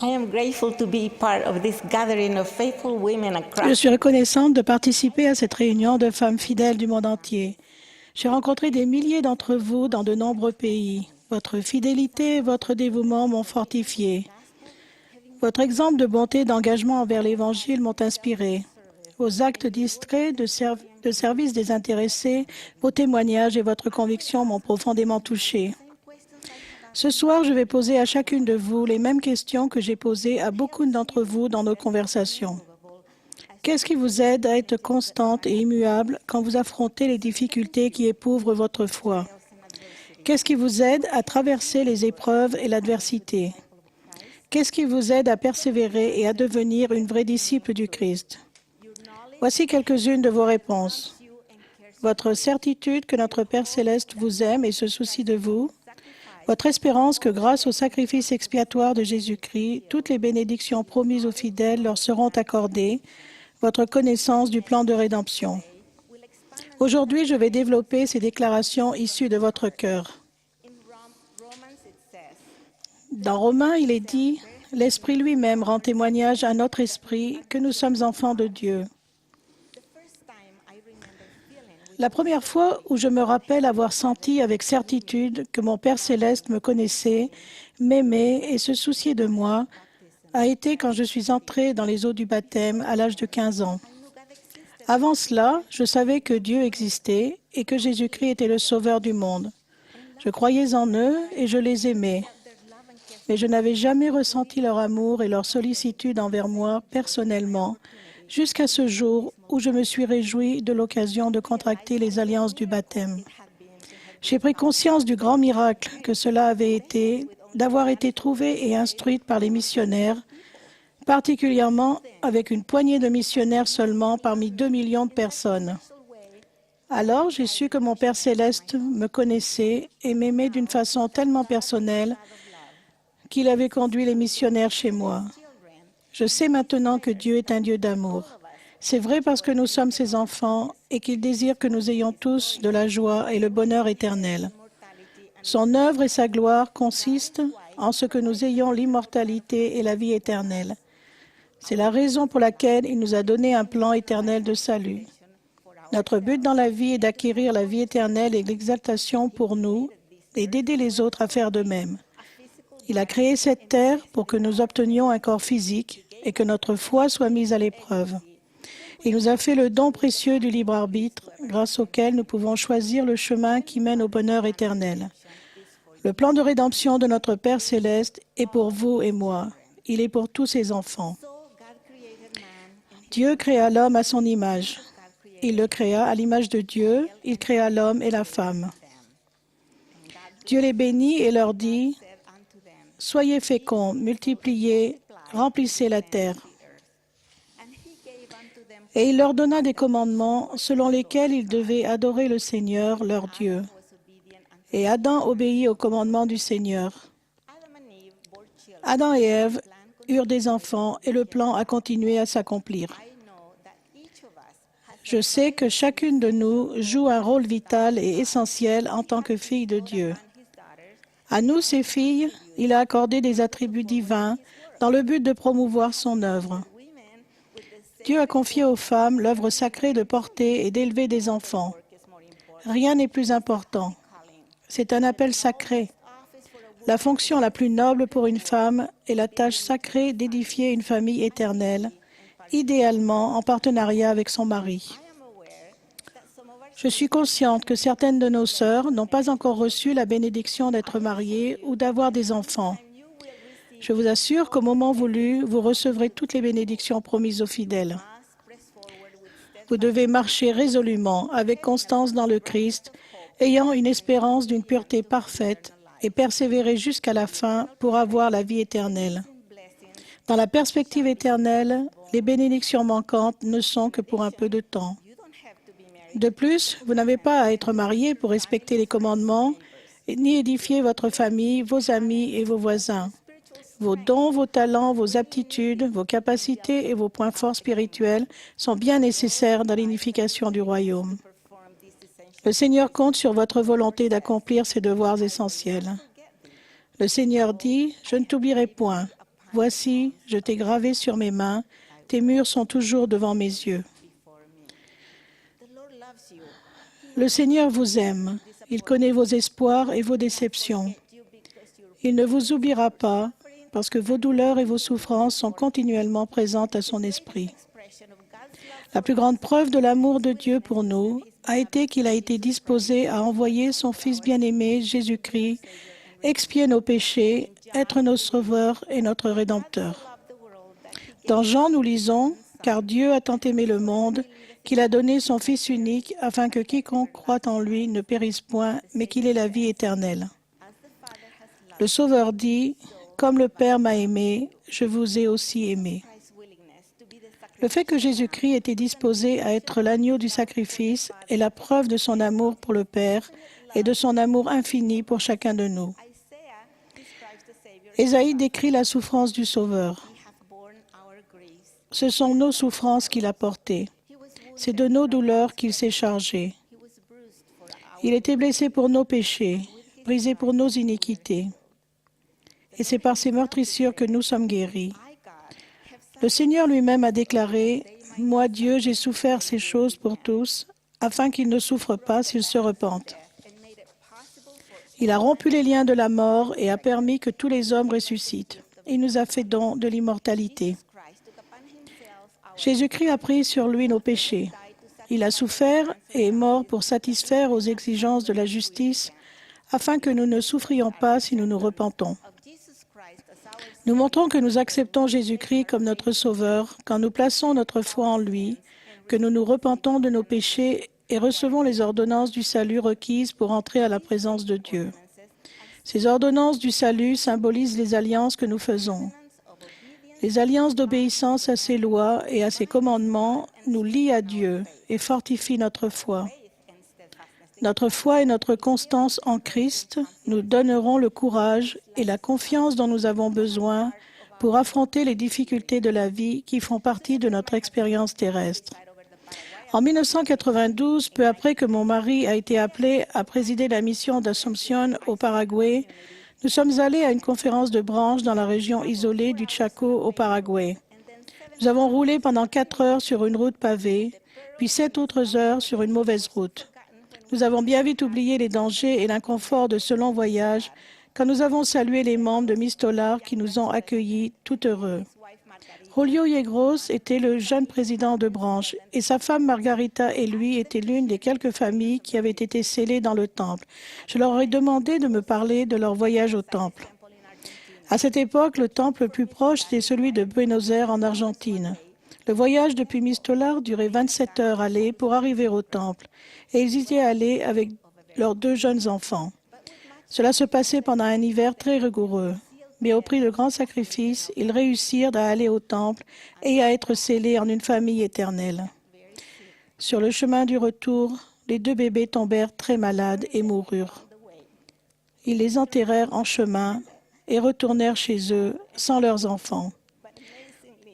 I am grateful to be part of this gathering of faithful women Je across. suis reconnaissante de participer à cette réunion de femmes fidèles du monde entier. J'ai rencontré des milliers d'entre vous dans de nombreux pays. Votre fidélité et votre dévouement m'ont fortifié. Votre exemple de bonté et d'engagement envers l'Évangile m'ont inspiré. Vos actes discrets de service désintéressé, vos témoignages et votre conviction m'ont profondément touché. Ce soir, je vais poser à chacune de vous les mêmes questions que j'ai posées à beaucoup d'entre vous dans nos conversations. Qu'est-ce qui vous aide à être constante et immuable quand vous affrontez les difficultés qui éprouvent votre foi? Qu'est-ce qui vous aide à traverser les épreuves et l'adversité? Qu'est-ce qui vous aide à persévérer et à devenir une vraie disciple du Christ? Voici quelques-unes de vos réponses. Votre certitude que notre Père céleste vous aime et se soucie de vous. Votre espérance que grâce au sacrifice expiatoire de Jésus-Christ, toutes les bénédictions promises aux fidèles leur seront accordées. Votre connaissance du plan de rédemption. Aujourd'hui, je vais développer ces déclarations issues de votre cœur. Dans Romains, il est dit, « L'Esprit lui-même rend témoignage à notre esprit que nous sommes enfants de Dieu. » La première fois où je me rappelle avoir senti avec certitude que mon Père céleste me connaissait, m'aimait et se souciait de moi, a été quand je suis entrée dans les eaux du baptême à l'âge de 15 ans. Avant cela, je savais que Dieu existait et que Jésus-Christ était le Sauveur du monde. Je croyais en eux et je les aimais. Mais je n'avais jamais ressenti leur amour et leur sollicitude envers moi personnellement, jusqu'à ce jour où je me suis réjouie de l'occasion de contracter les alliances du baptême. J'ai pris conscience du grand miracle que cela avait été, d'avoir été trouvée et instruite par les missionnaires, particulièrement avec une poignée de missionnaires seulement parmi 2 millions de personnes. Alors, j'ai su que mon Père céleste me connaissait et m'aimait d'une façon tellement personnelle qu'il avait conduit les missionnaires chez moi. Je sais maintenant que Dieu est un Dieu d'amour. C'est vrai parce que nous sommes ses enfants et qu'il désire que nous ayons tous de la joie et le bonheur éternel. Son œuvre et sa gloire consistent en ce que nous ayons l'immortalité et la vie éternelle. C'est la raison pour laquelle il nous a donné un plan éternel de salut. Notre but dans la vie est d'acquérir la vie éternelle et l'exaltation pour nous et d'aider les autres à faire de même. Il a créé cette terre pour que nous obtenions un corps physique et que notre foi soit mise à l'épreuve. Il nous a fait le don précieux du libre arbitre, grâce auquel nous pouvons choisir le chemin qui mène au bonheur éternel. Le plan de rédemption de notre Père céleste est pour vous et moi. Il est pour tous ses enfants. Dieu créa l'homme à son image. Il le créa à l'image de Dieu. Il créa l'homme et la femme. Dieu les bénit et leur dit, « Soyez féconds, multipliez, remplissez la terre. » Et il leur donna des commandements selon lesquels ils devaient adorer le Seigneur, leur Dieu. Et Adam obéit aux commandements du Seigneur. Adam et Ève eurent des enfants et le plan a continué à s'accomplir. Je sais que chacune de nous joue un rôle vital et essentiel en tant que fille de Dieu. À nous, ses filles, il a accordé des attributs divins dans le but de promouvoir son œuvre. Dieu a confié aux femmes l'œuvre sacrée de porter et d'élever des enfants. Rien n'est plus important. C'est un appel sacré. La fonction la plus noble pour une femme est la tâche sacrée d'édifier une famille éternelle, idéalement en partenariat avec son mari. Je suis consciente que certaines de nos sœurs n'ont pas encore reçu la bénédiction d'être mariées ou d'avoir des enfants. Je vous assure qu'au moment voulu, vous recevrez toutes les bénédictions promises aux fidèles. Vous devez marcher résolument, avec constance dans le Christ, ayant une espérance d'une pureté parfaite et persévérer jusqu'à la fin pour avoir la vie éternelle. Dans la perspective éternelle, les bénédictions manquantes ne sont que pour un peu de temps. De plus, vous n'avez pas à être marié pour respecter les commandements, ni édifier votre famille, vos amis et vos voisins. Vos dons, vos talents, vos aptitudes, vos capacités et vos points forts spirituels sont bien nécessaires dans l'édification du royaume. Le Seigneur compte sur votre volonté d'accomplir ces devoirs essentiels. Le Seigneur dit, « Je ne t'oublierai point. Voici, je t'ai gravé sur mes mains, tes murs sont toujours devant mes yeux. Le Seigneur vous aime, il connaît vos espoirs et vos déceptions. Il ne vous oubliera pas parce que vos douleurs et vos souffrances sont continuellement présentes à son esprit. La plus grande preuve de l'amour de Dieu pour nous a été qu'il a été disposé à envoyer son Fils bien-aimé, Jésus-Christ, expier nos péchés, être nos sauveurs et notre Rédempteur. Dans Jean, nous lisons « Car Dieu a tant aimé le monde qu'il a donné son Fils unique afin que quiconque croit en lui ne périsse point, mais qu'il ait la vie éternelle. » Le Sauveur dit « Comme le Père m'a aimé, je vous ai aussi aimé. » Le fait que Jésus-Christ était disposé à être l'agneau du sacrifice est la preuve de son amour pour le Père et de son amour infini pour chacun de nous. Ésaïe décrit la souffrance du Sauveur. Ce sont nos souffrances qu'il a portées. C'est de nos douleurs qu'il s'est chargé. Il était blessé pour nos péchés, brisé pour nos iniquités. Et c'est par ses meurtrissures que nous sommes guéris. Le Seigneur lui-même a déclaré « Moi, Dieu, j'ai souffert ces choses pour tous, afin qu'ils ne souffrent pas s'ils se repentent. » Il a rompu les liens de la mort et a permis que tous les hommes ressuscitent. Il nous a fait don de l'immortalité. Jésus-Christ a pris sur lui nos péchés. Il a souffert et est mort pour satisfaire aux exigences de la justice, afin que nous ne souffrions pas si nous nous repentons. Nous montrons que nous acceptons Jésus-Christ comme notre Sauveur quand nous plaçons notre foi en lui, que nous nous repentons de nos péchés et recevons les ordonnances du salut requises pour entrer à la présence de Dieu. Ces ordonnances du salut symbolisent les alliances que nous faisons. Les alliances d'obéissance à ses lois et à ses commandements nous lient à Dieu et fortifient notre foi. Notre foi et notre constance en Christ nous donneront le courage et la confiance dont nous avons besoin pour affronter les difficultés de la vie qui font partie de notre expérience terrestre. En 1992, peu après que mon mari a été appelé à présider la mission d'Asunción au Paraguay, nous sommes allés à une conférence de branche dans la région isolée du Chaco au Paraguay. Nous avons roulé pendant 4 heures sur une route pavée, puis 7 autres heures sur une mauvaise route. Nous avons bien vite oublié les dangers et l'inconfort de ce long voyage quand nous avons salué les membres de Mistolar qui nous ont accueillis tout heureux. Julio Yegros était le jeune président de branche et sa femme Margarita et lui étaient l'une des quelques familles qui avaient été scellées dans le temple. Je leur ai demandé de me parler de leur voyage au temple. À cette époque, le temple le plus proche était celui de Buenos Aires en Argentine. Le voyage depuis Mistolar durait 27 heures aller pour arriver au temple et ils y étaient allés avec leurs 2 jeunes enfants. Cela se passait pendant un hiver très rigoureux, mais au prix de grands sacrifices, ils réussirent à aller au temple et à être scellés en une famille éternelle. Sur le chemin du retour, les 2 bébés tombèrent très malades et moururent. Ils les enterrèrent en chemin et retournèrent chez eux sans leurs enfants.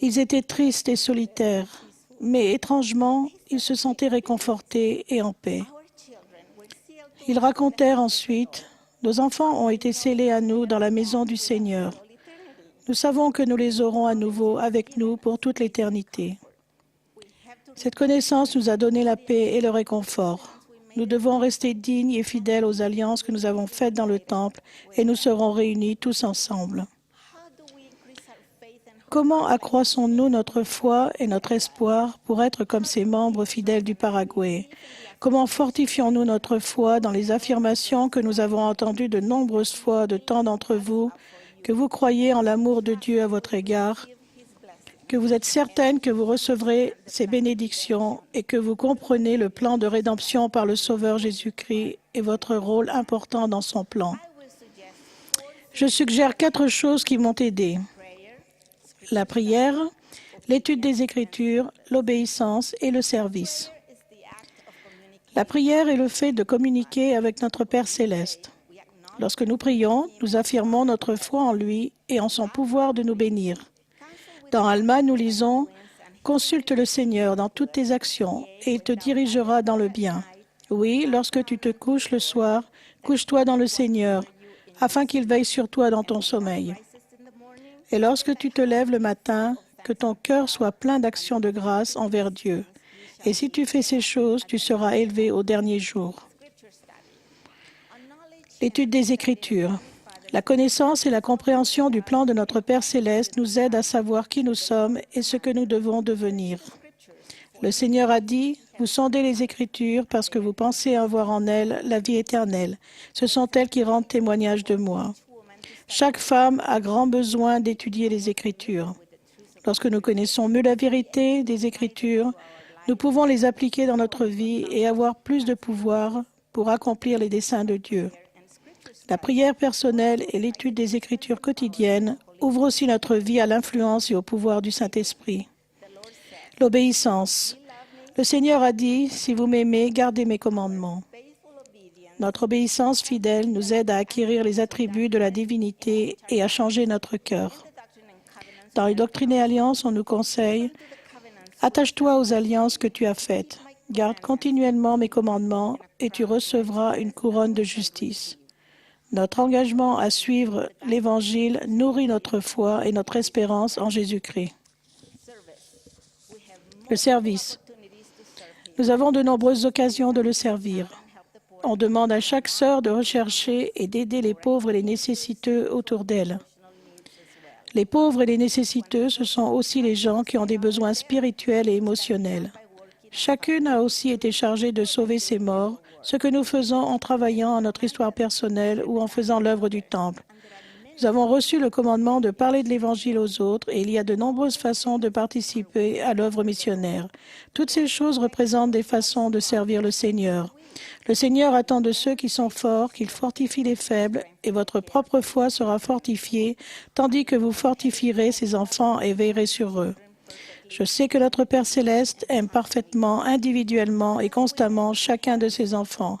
Ils étaient tristes et solitaires, mais étrangement, ils se sentaient réconfortés et en paix. Ils racontèrent ensuite « Nos enfants ont été scellés à nous dans la maison du Seigneur. Nous savons que nous les aurons à nouveau avec nous pour toute l'éternité. » Cette connaissance nous a donné la paix et le réconfort. Nous devons rester dignes et fidèles aux alliances que nous avons faites dans le temple et nous serons réunis tous ensemble. Comment accroissons-nous notre foi et notre espoir pour être comme ces membres fidèles du Paraguay? Comment fortifions-nous notre foi dans les affirmations que nous avons entendues de nombreuses fois de tant d'entre vous, que vous croyez en l'amour de Dieu à votre égard, que vous êtes certaines que vous recevrez ces bénédictions et que vous comprenez le plan de rédemption par le Sauveur Jésus-Christ et votre rôle important dans son plan? Je suggère 4 choses qui m'ont aidé. La prière, l'étude des Écritures, l'obéissance et le service. La prière est le fait de communiquer avec notre Père céleste. Lorsque nous prions, nous affirmons notre foi en lui et en son pouvoir de nous bénir. Dans Alma, nous lisons « Consulte le Seigneur dans toutes tes actions et il te dirigera dans le bien. Oui, lorsque tu te couches le soir, couche-toi dans le Seigneur, afin qu'il veille sur toi dans ton sommeil. » Et lorsque tu te lèves le matin, que ton cœur soit plein d'actions de grâce envers Dieu. Et si tu fais ces choses, tu seras élevé au dernier jour. L'étude des Écritures. La connaissance et la compréhension du plan de notre Père céleste nous aident à savoir qui nous sommes et ce que nous devons devenir. Le Seigneur a dit, « Vous sondez les Écritures parce que vous pensez avoir en elles la vie éternelle. Ce sont elles qui rendent témoignage de moi. » Chaque femme a grand besoin d'étudier les Écritures. Lorsque nous connaissons mieux la vérité des Écritures, nous pouvons les appliquer dans notre vie et avoir plus de pouvoir pour accomplir les desseins de Dieu. La prière personnelle et l'étude des Écritures quotidiennes ouvrent aussi notre vie à l'influence et au pouvoir du Saint-Esprit. L'obéissance. Le Seigneur a dit, « Si vous m'aimez, gardez mes commandements. » Notre obéissance fidèle nous aide à acquérir les attributs de la divinité et à changer notre cœur. Dans les Doctrines et Alliances, on nous conseille, « Attache-toi aux alliances que tu as faites. Garde continuellement mes commandements et tu recevras une couronne de justice. » Notre engagement à suivre l'Évangile nourrit notre foi et notre espérance en Jésus-Christ. Le service. Nous avons de nombreuses occasions de le servir. On demande à chaque sœur de rechercher et d'aider les pauvres et les nécessiteux autour d'elle. Les pauvres et les nécessiteux, ce sont aussi les gens qui ont des besoins spirituels et émotionnels. Chacune a aussi été chargée de sauver ses morts, ce que nous faisons en travaillant à notre histoire personnelle ou en faisant l'œuvre du Temple. Nous avons reçu le commandement de parler de l'Évangile aux autres et il y a de nombreuses façons de participer à l'œuvre missionnaire. Toutes ces choses représentent des façons de servir le Seigneur. Le Seigneur attend de ceux qui sont forts qu'ils fortifient les faibles et votre propre foi sera fortifiée, tandis que vous fortifierez ses enfants et veillerez sur eux. Je sais que notre Père céleste aime parfaitement, individuellement et constamment chacun de ses enfants.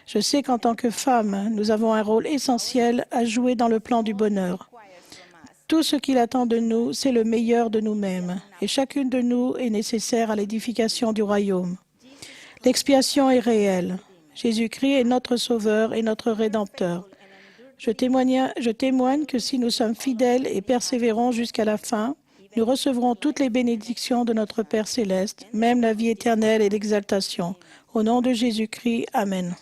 Je sais qu'en tant que femme, nous avons un rôle essentiel à jouer dans le plan du bonheur. Tout ce qu'il attend de nous, c'est le meilleur de nous-mêmes, et chacune de nous est nécessaire à l'édification du royaume. L'expiation est réelle. Jésus-Christ est notre Sauveur et notre Rédempteur. Je témoigne que si nous sommes fidèles et persévérons jusqu'à la fin, nous recevrons toutes les bénédictions de notre Père céleste, même la vie éternelle et l'exaltation. Au nom de Jésus-Christ, Amen.